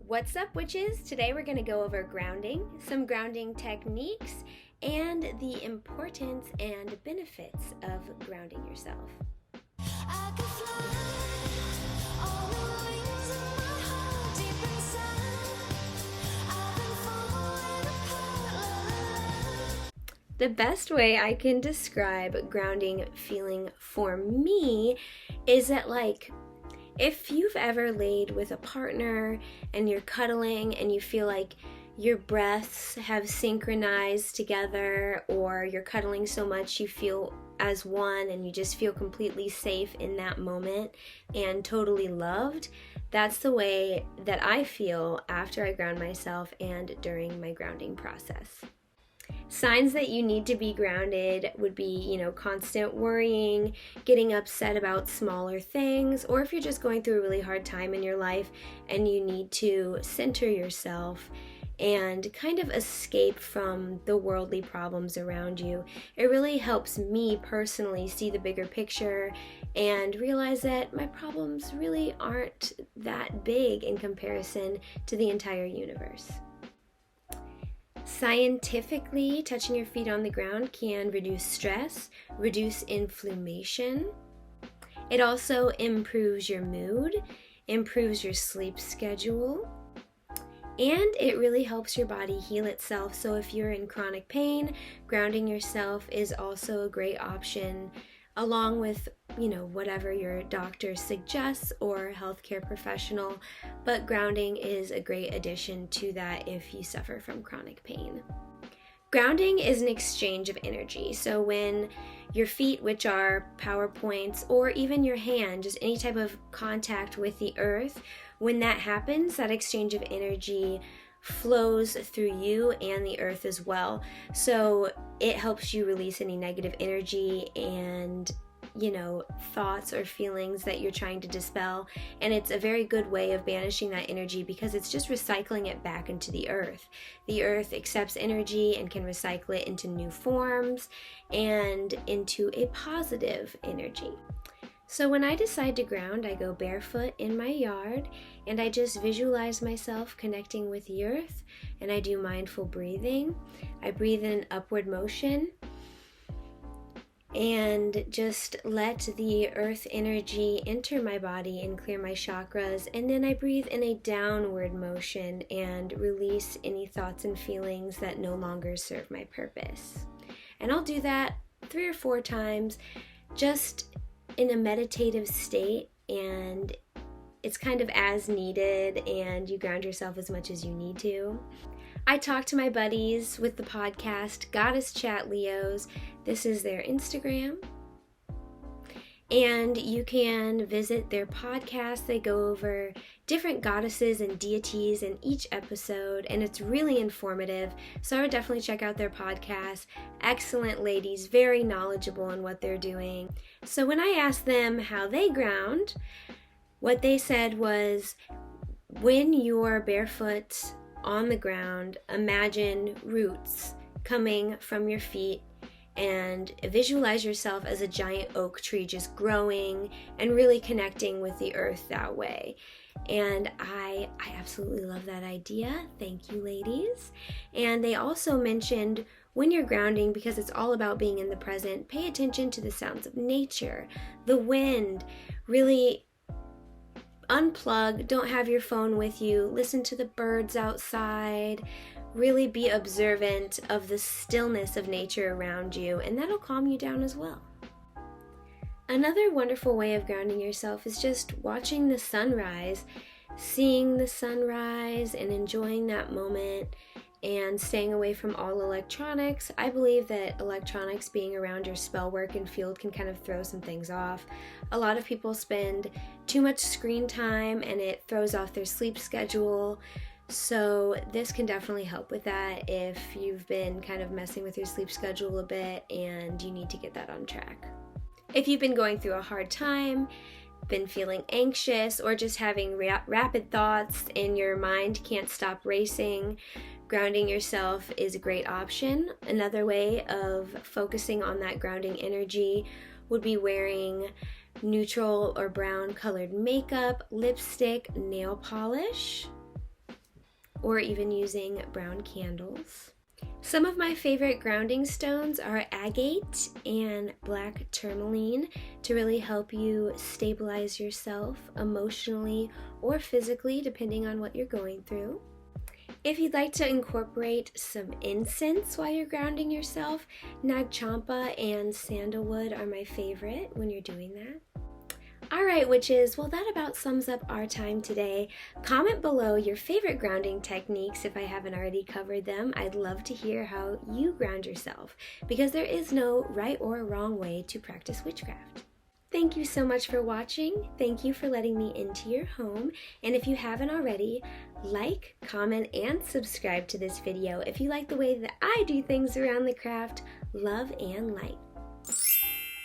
What's up, witches? Today we're going to go over grounding, some grounding techniques, and the importance and benefits of grounding yourself. The best way I can describe grounding feeling for me is that, if you've ever laid with a partner and you're cuddling and you feel like your breaths have synchronized together, or you're cuddling so much you feel as one and you just feel completely safe in that moment and totally loved, that's the way that I feel after I ground myself and during my grounding process. Signs that you need to be grounded would be, constant worrying, getting upset about smaller things, or if you're just going through a really hard time in your life and you need to center yourself and kind of escape from the worldly problems around you. It really helps me personally see the bigger picture and realize that my problems really aren't that big in comparison to the entire universe. Scientifically, touching your feet on the ground can reduce stress, reduce inflammation. It also improves your mood, improves your sleep schedule, and it really helps your body heal itself. So if you're in chronic pain, grounding yourself is also a great option, along with whatever your doctor suggests or healthcare professional, but grounding is a great addition to that if you suffer from chronic pain. Grounding is an exchange of energy. So when your feet, which are power points, or even your hand, just any type of contact with the earth, when that happens, that exchange of energy flows through you and the earth as well. So it helps you release any negative energy and thoughts or feelings that you're trying to dispel. And it's a very good way of banishing that energy because it's just recycling it back into the earth. The earth accepts energy and can recycle it into new forms and into a positive energy. So when I decide to ground, I go barefoot in my yard and I just visualize myself connecting with the earth, and I do mindful breathing. I breathe in upward motion and just let the earth energy enter my body and clear my chakras. And then I breathe in a downward motion and release any thoughts and feelings that no longer serve my purpose. And I'll do that 3 or 4 times just in a meditative state, and it's kind of as needed, and you ground yourself as much as you need to. I talk to my buddies with the podcast Goddess Chat Leos. This is their Instagram. And you can visit their podcast. They go over different goddesses and deities in each episode, and it's really informative. So I would definitely check out their podcast. Excellent ladies, very knowledgeable in what they're doing. So when I asked them how they ground, what they said was, when you're barefoot on the ground, imagine roots coming from your feet and visualize yourself as a giant oak tree just growing and really connecting with the earth that way. And I absolutely love that idea. Thank you, ladies. And they also mentioned, when you're grounding, because it's all about being in the present, pay attention to the sounds of nature, the wind. Really unplug, don't have your phone with you, listen to the birds outside, really be observant of the stillness of nature around you, and that'll calm you down as well. Another wonderful way of grounding yourself is just watching the sunrise, seeing the sunrise and enjoying that moment, and staying away from all electronics. I believe that electronics being around your spell work and field can kind of throw some things off. A lot of people spend too much screen time and it throws off their sleep schedule. So this can definitely help with that if you've been kind of messing with your sleep schedule a bit and you need to get that on track. If you've been going through a hard time, been feeling anxious, or just having rapid thoughts and your mind can't stop racing, grounding yourself is a great option. Another way of focusing on that grounding energy would be wearing neutral or brown colored makeup, lipstick, nail polish. or even using brown candles. Some of my favorite grounding stones are agate and black tourmaline to really help you stabilize yourself emotionally or physically, depending on what you're going through. If you'd like to incorporate some incense while you're grounding yourself, nag champa and sandalwood are my favorite when you're doing that. Alright, witches, well that about sums up our time today. Comment below your favorite grounding techniques if I haven't already covered them. I'd love to hear how you ground yourself, because there is no right or wrong way to practice witchcraft. Thank you so much for watching. Thank you for letting me into your home. And if you haven't already, like, comment, and subscribe to this video if you like the way that I do things around the craft. Love and light.